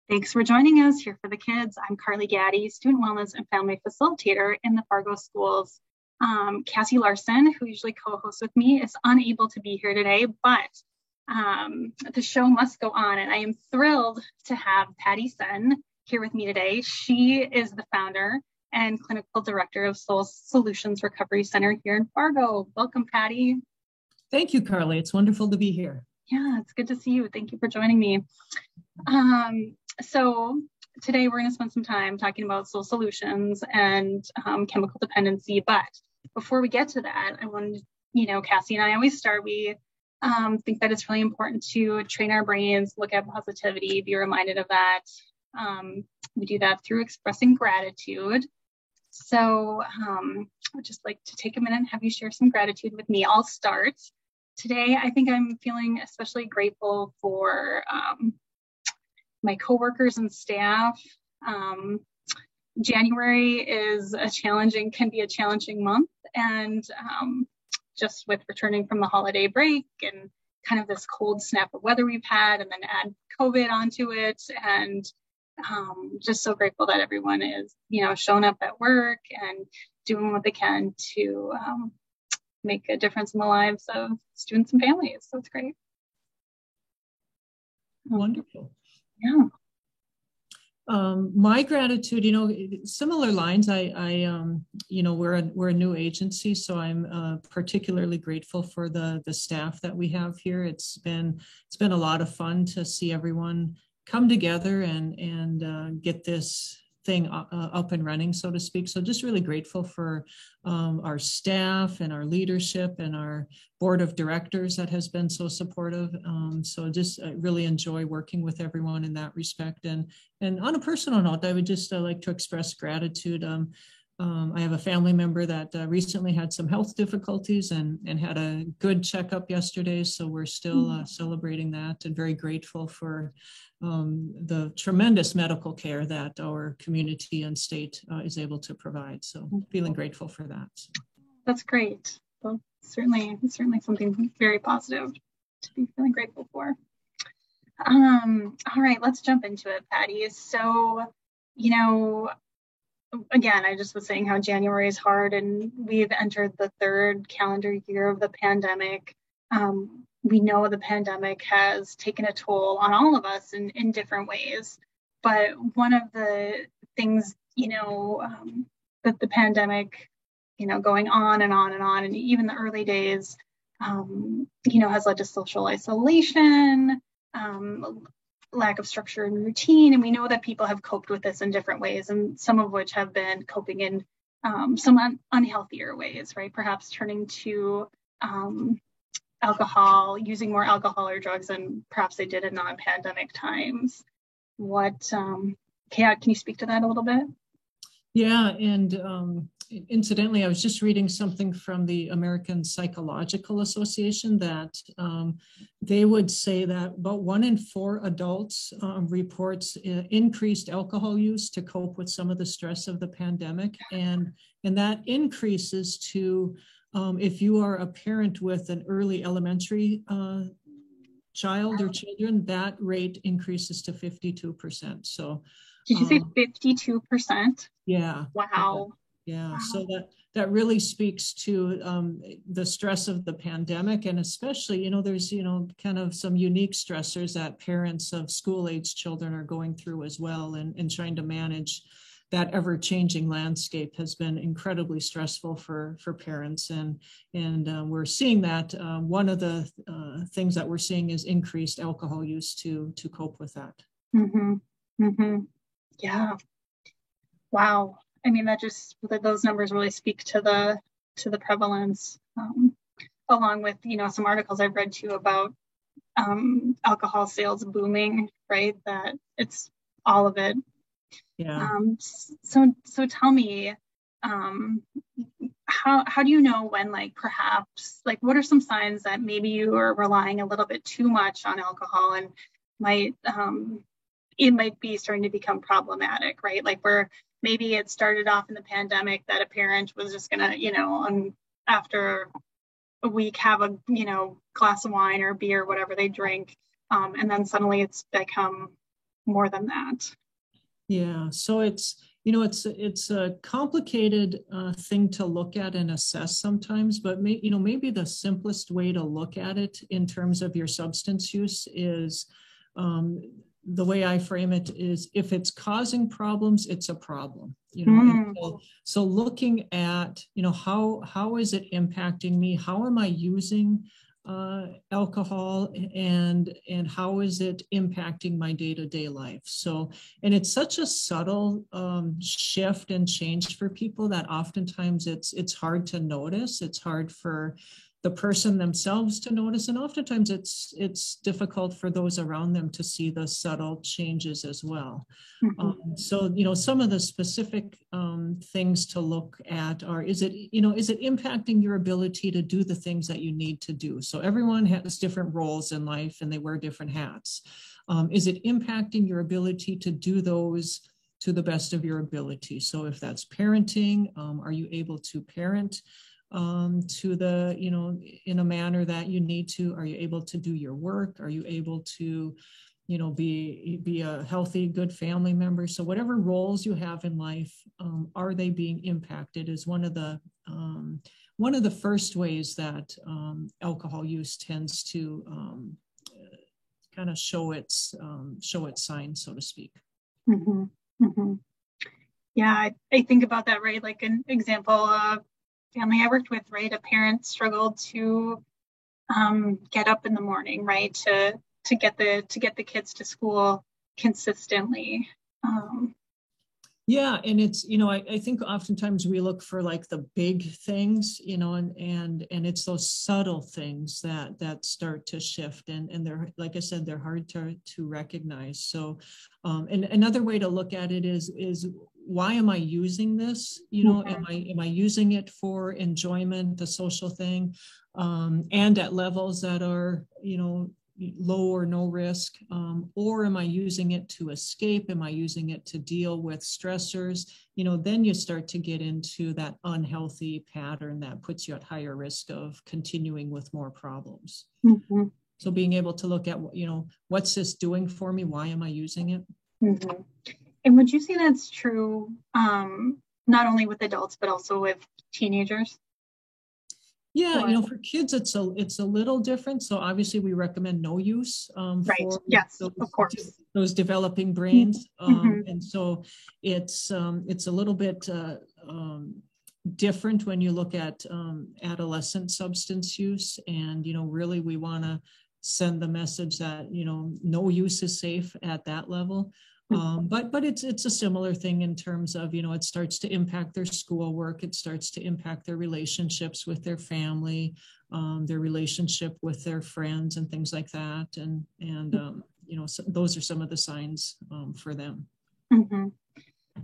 Thanks for joining us here for the kids. I'm Carly Gaddy, Student Wellness and Family Facilitator in the Fargo Schools. Cassie Larson, who usually co-hosts with me, is unable to be here today, but the show must go on, and I am thrilled to have Patty Sen here with me today. She is the founder and clinical director of Soul Solutions Recovery Center here in Fargo. Welcome, Patty. Thank you, Carly. It's wonderful to be here. Yeah, it's good to see you. Thank you for joining me. So today we're going to spend some time talking about Soul Solutions and chemical dependency. But before we get to that, I wanted, Cassie and I always start, we think that it's really important to train our brains, look at positivity, be reminded of that. We do that through expressing gratitude. So I would just like to take a minute and have you share some gratitude with me. I'll start. Today, I think I'm feeling especially grateful for my coworkers and staff. January can be a challenging month, and just with returning from the holiday break and kind of this cold snap of weather we've had, and then add COVID onto it, and just so grateful that everyone is, showing up at work and doing what they can to make a difference in the lives of students and families. So it's great. Wonderful. Yeah. My gratitude, similar lines. We're a new agency, so I'm particularly grateful for the staff that we have here. It's been a lot of fun to see everyone come together and get this thing up and running, so to speak. So just really grateful for our staff and our leadership and our board of directors that has been so supportive. So just really enjoy working with everyone in that respect. And on a personal note, I would just like to express gratitude. I have a family member that recently had some health difficulties and had a good checkup yesterday. So we're still celebrating that and very grateful for the tremendous medical care that our community and state is able to provide. So feeling grateful for that. That's great. Well, certainly something very positive to be feeling grateful for. All right, let's jump into it, Patty. So, again, I just was saying how January is hard, and we've entered the third calendar year of the pandemic. We know the pandemic has taken a toll on all of us in different ways. But one of the things, that the pandemic, going on and on and on, and even the early days, has led to social isolation, lack of structure and routine. And we know that people have coped with this in different ways, and some of which have been coping in some unhealthier ways, right? Perhaps turning to alcohol, using more alcohol or drugs than perhaps they did in non-pandemic times. Kat, can you speak to that a little bit? Yeah, and incidentally, I was just reading something from the American Psychological Association that they would say that about 1 in 4 adults reports increased alcohol use to cope with some of the stress of the pandemic, and that increases to if you are a parent with an early elementary child or children, that rate increases to 52%. So did you say 52%? Yeah. Wow. Yeah. So that really speaks to the stress of the pandemic, and especially, there's, kind of some unique stressors that parents of school-age children are going through as well, and trying to manage that ever-changing landscape has been incredibly stressful for parents, and we're seeing that one of the things that we're seeing is increased alcohol use to cope with that. Mm-hmm. Mm-hmm. Yeah. Wow. I mean, those numbers really speak to the prevalence, along with, some articles I've read too about alcohol sales booming, right? That it's all of it. Yeah. So tell me, how do you know when, perhaps, what are some signs that maybe you are relying a little bit too much on alcohol and it might be starting to become problematic, right? Where maybe it started off in the pandemic that a parent was just gonna, after a week have a, glass of wine or beer, whatever they drink. And then suddenly it's become more than that. Yeah, so it's a complicated thing to look at and assess sometimes, but maybe the simplest way to look at it in terms of your substance use is um, the way I frame it is if it's causing problems, it's a problem. And so looking at how is it impacting me? How am I using alcohol, and how is it impacting my day-to-day life? So, and it's such a subtle shift and change for people that oftentimes it's hard to notice. It's hard for the person themselves to notice, and oftentimes it's difficult for those around them to see the subtle changes as well. So some of the specific things to look at are, is it impacting your ability to do the things that you need to do? So everyone has different roles in life and they wear different hats. Is it impacting your ability to do those to the best of your ability? So if that's parenting, are you able to parent to the, in a manner that you need to? Are you able to do your work? Are you able to, be a healthy, good family member? So whatever roles you have in life, are they being impacted is one of the first ways that alcohol use tends to kind of show its signs, so to speak. Mm-hmm. Mm-hmm. Yeah, I think about that, right? Like an example of family I worked with, right? A parent struggled to get up in the morning, right? To get the kids to school consistently. Yeah, and it's I think oftentimes we look for like the big things, and it's those subtle things that start to shift, and they're, like I said, they're hard to recognize. So, and another way to look at it is why am I using this? Am I using it for enjoyment, a social thing, and at levels that are low or no risk, or am I using it to escape? Am I using it to deal with stressors? Then you start to get into that unhealthy pattern that puts you at higher risk of continuing with more problems. Mm-hmm. So being able to look at, what's this doing for me? Why am I using it? Mm-hmm. And would you say that's true, not only with adults, but also with teenagers? Yeah, for kids, it's a little different. So obviously, we recommend no use right. for yes, of course, those developing brains, and so it's a little bit different when you look at adolescent substance use, and really we want to send the message that no use is safe at that level. But it's a similar thing in terms of, it starts to impact their schoolwork. It starts to impact their relationships with their family, their relationship with their friends and things like that. And so those are some of the signs for them. Mm-hmm.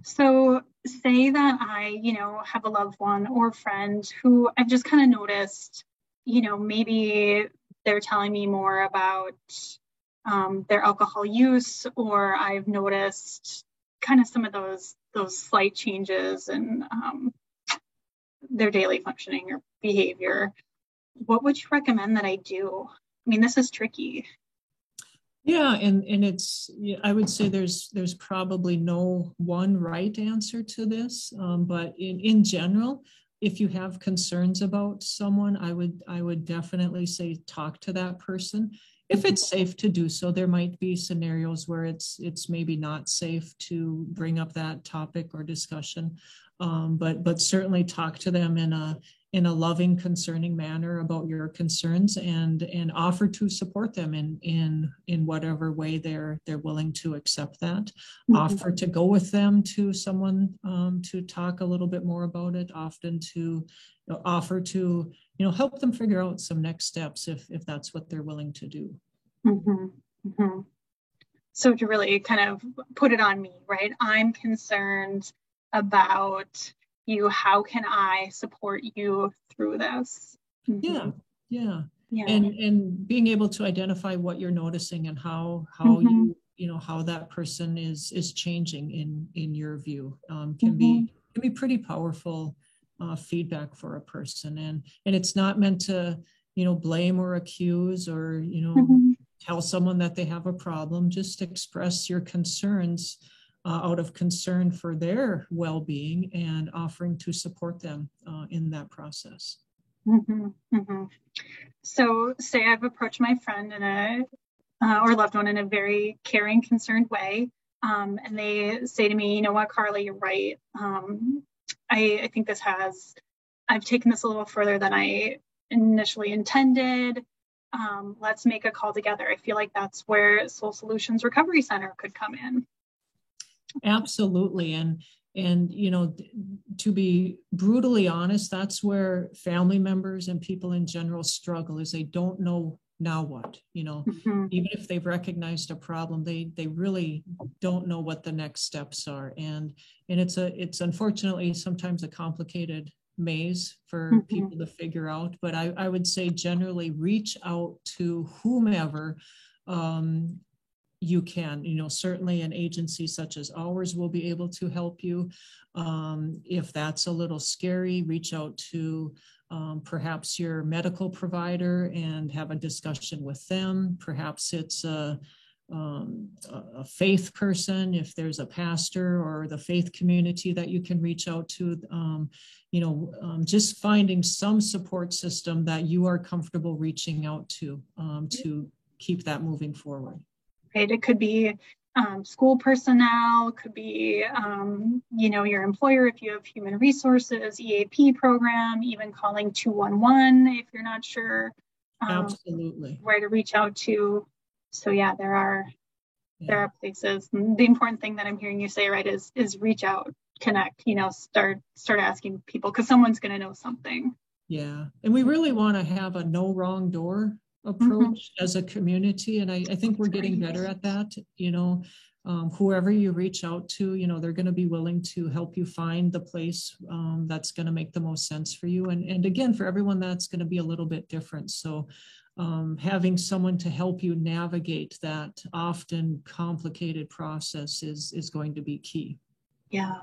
So say that I, have a loved one or friend who I've just kind of noticed, maybe they're telling me more about their alcohol use, or I've noticed kind of some of those slight changes in their daily functioning or behavior. What would you recommend that I do? I mean, this is tricky. Yeah, and it's, I would say there's probably no one right answer to this, but in general, if you have concerns about someone, I would definitely say talk to that person. If it's safe to do so. There might be scenarios where it's maybe not safe to bring up that topic or discussion, but certainly talk to them in a loving, concerning manner about your concerns, and offer to support them in whatever way they're willing to accept that. Mm-hmm. Offer to go with them to someone to talk a little bit more about it. Often to offer to help them figure out some next steps if that's what they're willing to do. Mm-hmm. Mm-hmm. So to really kind of put it on me, right? I'm concerned about you. How can I support you through this? Mm-hmm. Yeah. And being able to identify what you're noticing and how mm-hmm. How that person is changing in your view can be pretty powerful feedback for a person, and it's not meant to blame or accuse or tell someone that they have a problem. Just express your concerns out of concern for their well-being and offering to support them in that process. Mm-hmm, mm-hmm. So say I've approached my friend in a or loved one in a very caring, concerned way. And they say to me, you know what, Carla, you're right. I think I've taken this a little further than I initially intended. Let's make a call together. I feel like that's where Soul Solutions Recovery Center could come in. Absolutely. And you know, to be brutally honest, that's where family members and people in general struggle, is they don't know now what, you know. Mm-hmm. Even if they've recognized a problem, they really don't know what the next steps are. And it's unfortunately sometimes a complicated maze for mm-hmm. people to figure out. But I would say generally reach out to whomever you can. You know, certainly an agency such as ours will be able to help you. If that's a little scary, reach out to perhaps your medical provider and have a discussion with them. Perhaps it's a faith person, if there's a pastor or the faith community that you can reach out to. Just finding some support system that you are comfortable reaching out to keep that moving forward. Right. It could be school personnel, could be, your employer if you have human resources, EAP program, even calling 211 if you're not sure absolutely where to reach out to. So yeah, there are places. The important thing that I'm hearing you say, right, is reach out, connect, start asking people, because someone's going to know something. Yeah. And we really want to have a no wrong door approach mm-hmm. as a community. And I think we're getting better at that. Whoever you reach out to, they're going to be willing to help you find the place that's going to make the most sense for you. And again, for everyone, that's going to be a little bit different. So having someone to help you navigate that often complicated process is going to be key. Yeah.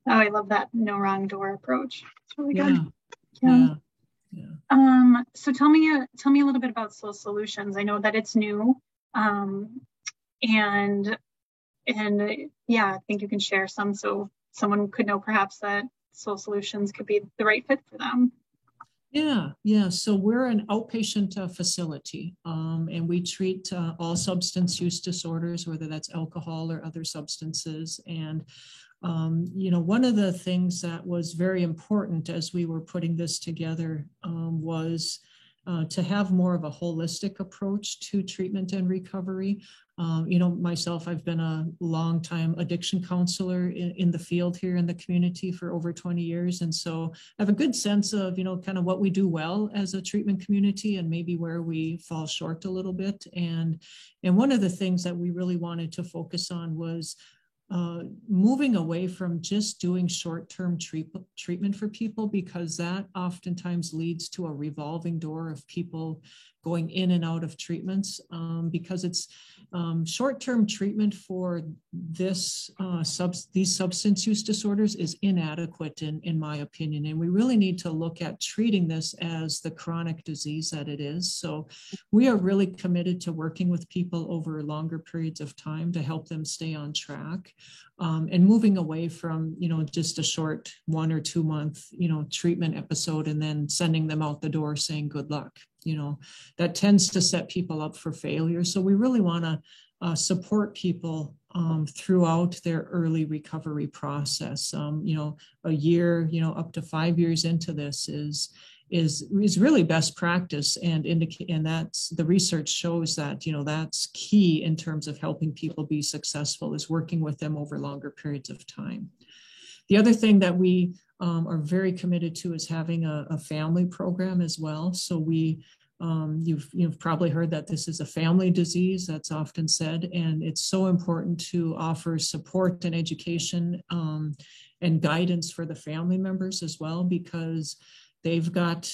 Oh, I love that no wrong door approach. It's really good. Yeah. So tell me a little bit about Soul Solutions. I know that it's new, and I think you can share some so someone could know perhaps that Soul Solutions could be the right fit for them. Yeah. So we're an outpatient facility, and we treat all substance use disorders, whether that's alcohol or other substances. And one of the things that was very important as we were putting this together was to have more of a holistic approach to treatment and recovery. Myself, I've been a long-time addiction counselor in the field here in the community for over 20 years. And so I have a good sense of, kind of what we do well as a treatment community and maybe where we fall short a little bit. And one of the things that we really wanted to focus on was moving away from just doing short-term treatment for people, because that oftentimes leads to a revolving door of people going in and out of treatments, because it's short-term treatment for these substance use disorders is inadequate in my opinion. And we really need to look at treating this as the chronic disease that it is. So we are really committed to working with people over longer periods of time to help them stay on track, and moving away from, just a short 1 or 2 month, treatment episode and then sending them out the door saying good luck. That tends to set people up for failure. So we really want to support people throughout their early recovery process. A year, up to 5 years into this is really best practice, and that's the research shows that that's key in terms of helping people be successful, is working with them over longer periods of time. The other thing that we are very committed to is having a family program as well. So you've probably heard that this is a family disease, that's often said, and it's so important to offer support and education and guidance for the family members as well, because they've got,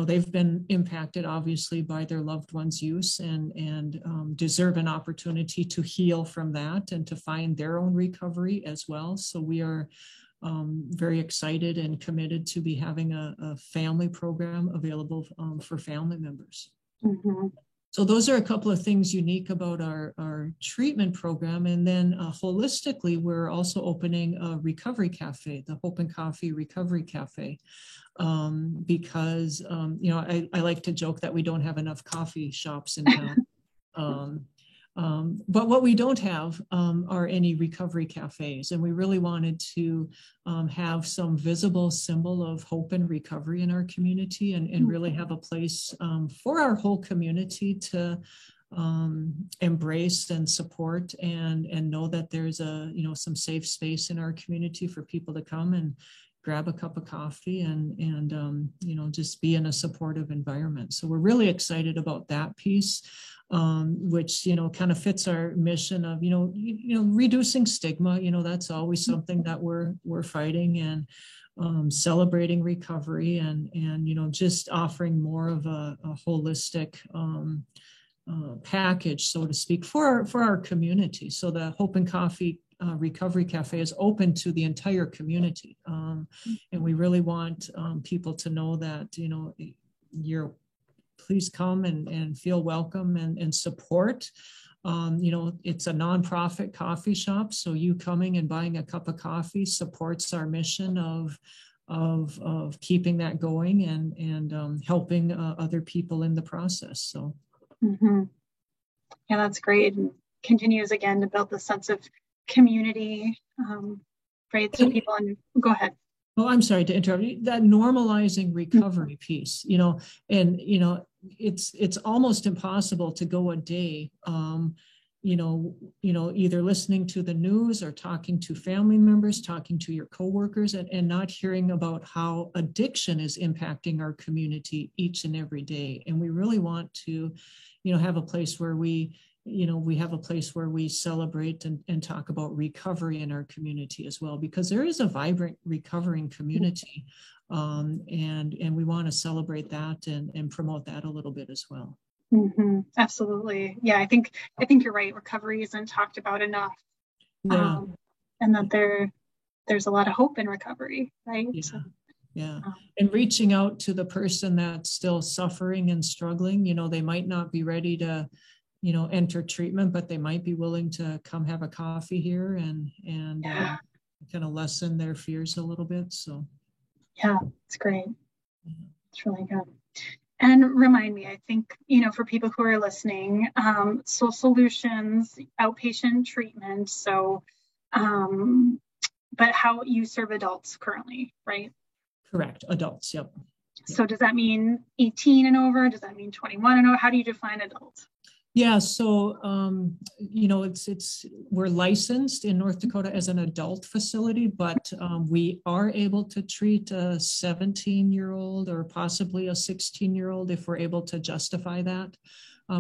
they've been impacted obviously by their loved one's use and deserve an opportunity to heal from that and to find their own recovery as well. So we are very excited and committed to be having a family program available for family members. Mm-hmm. So those are a couple of things unique about our treatment program. And then holistically, we're also opening a recovery cafe, the Hope and Coffee Recovery Cafe, because, I like to joke that we don't have enough coffee shops in town. But what we don't have are any recovery cafes. And we really wanted to have some visible symbol of hope and recovery in our community, and really have a place for our whole community to embrace and support and know that there's some safe space in our community for people to come and grab a cup of coffee and just be in a supportive environment. So we're really excited about that piece. Which kind of fits our mission of reducing stigma. That's always something that we're fighting, and celebrating recovery, and just offering more of a holistic package, so to speak, for our community. So the Hope and Coffee Recovery Cafe is open to the entire community, and we really want people to know that please come and feel welcome and support. It's a nonprofit coffee shop, so you coming and buying a cup of coffee supports our mission of keeping that going and helping other people in the process. So, yeah, that's great, and continues again to build the sense of community, right? So people, go ahead. Oh, I'm sorry to interrupt you. That normalizing recovery piece, it's almost impossible to go a day, either listening to the news or talking to family members, talking to your coworkers, and not hearing about how addiction is impacting our community each and every day. And we really want to, have a place where we have a place where we celebrate and talk about recovery in our community as well, because there is a vibrant recovering community, and we want to celebrate that and promote that a little bit as well. Absolutely. Yeah, I think you're right. Recovery isn't talked about enough. Yeah. And that there's a lot of hope in recovery, right? Yeah. Yeah. And reaching out to the person that's still suffering and struggling, they might not be ready to enter treatment, but they might be willing to come have a coffee here and kind of lessen their fears a little bit. So yeah, it's great. It's really good. And remind me, I think, for people who are listening, Soul Solutions, outpatient treatment. So, but how you serve adults currently, right? Correct. Adults. Yep. So does that mean 18 and over? Does that mean 21 and over? How do you define adult? Yeah, so we're licensed in North Dakota as an adult facility, but we are able to treat a 17-year-old or possibly a 16-year-old if we're able to justify that.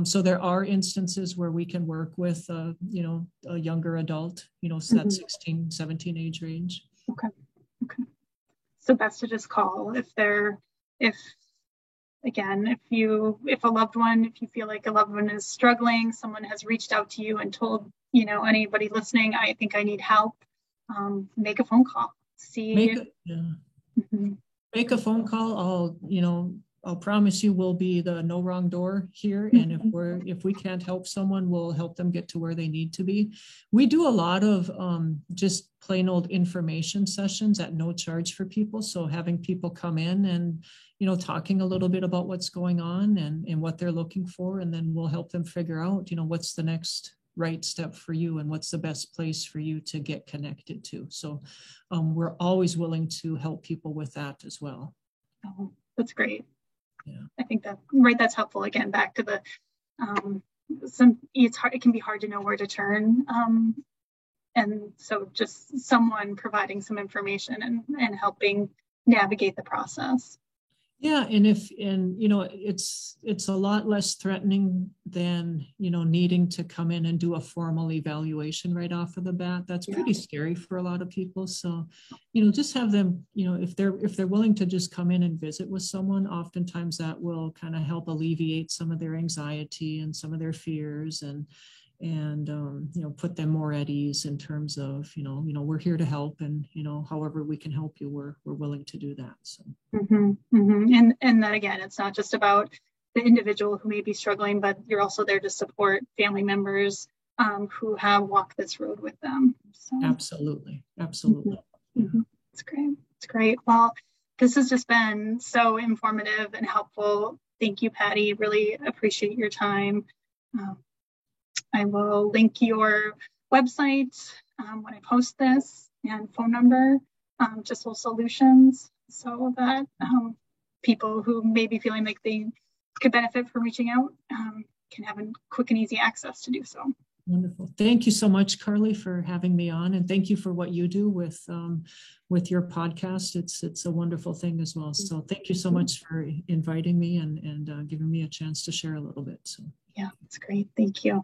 So there are instances where we can work with a younger adult, so that 16, 17 age range. Okay. So best to just call if a loved one, if you feel like a loved one is struggling, someone has reached out to you and told, anybody listening, I think I need help, make a phone call. Make a phone call. I'll promise you we'll be the no wrong door here. And if we can't help someone, we'll help them get to where they need to be. We do a lot of just plain old information sessions at no charge for people. So having people come in and, talking a little bit about what's going on and what they're looking for. And then we'll help them figure out, what's the next right step for you and what's the best place for you to get connected to. So we're always willing to help people with that as well. Oh, that's great. Yeah. I think that's helpful. Again, back to the it's hard. It can be hard to know where to turn, and so just someone providing some information and helping navigate the process. Yeah, and it's a lot less threatening than needing to come in and do a formal evaluation right off of the bat. That's pretty scary for a lot of people. So, just have them, if they're willing to just come in and visit with someone, oftentimes that will kind of help alleviate some of their anxiety and some of their fears and put them more at ease in terms of we're here to help, and however we can help you, we're willing to do that. So and that, again, it's not just about the individual who may be struggling, but you're also there to support family members who have walked this road with them. So, absolutely. Absolutely. Mm-hmm. It's great. It's great. Well, this has just been so informative and helpful. Thank you, Patty. Really appreciate your time. I will link your website when I post this and phone number to Soul Solutions so that people who may be feeling like they could benefit from reaching out can have a quick and easy access to do so. Wonderful. Thank you so much, Carly, for having me on, and thank you for what you do with your podcast. It's a wonderful thing as well. So thank you so much for inviting me and giving me a chance to share a little bit. So yeah, it's great. Thank you.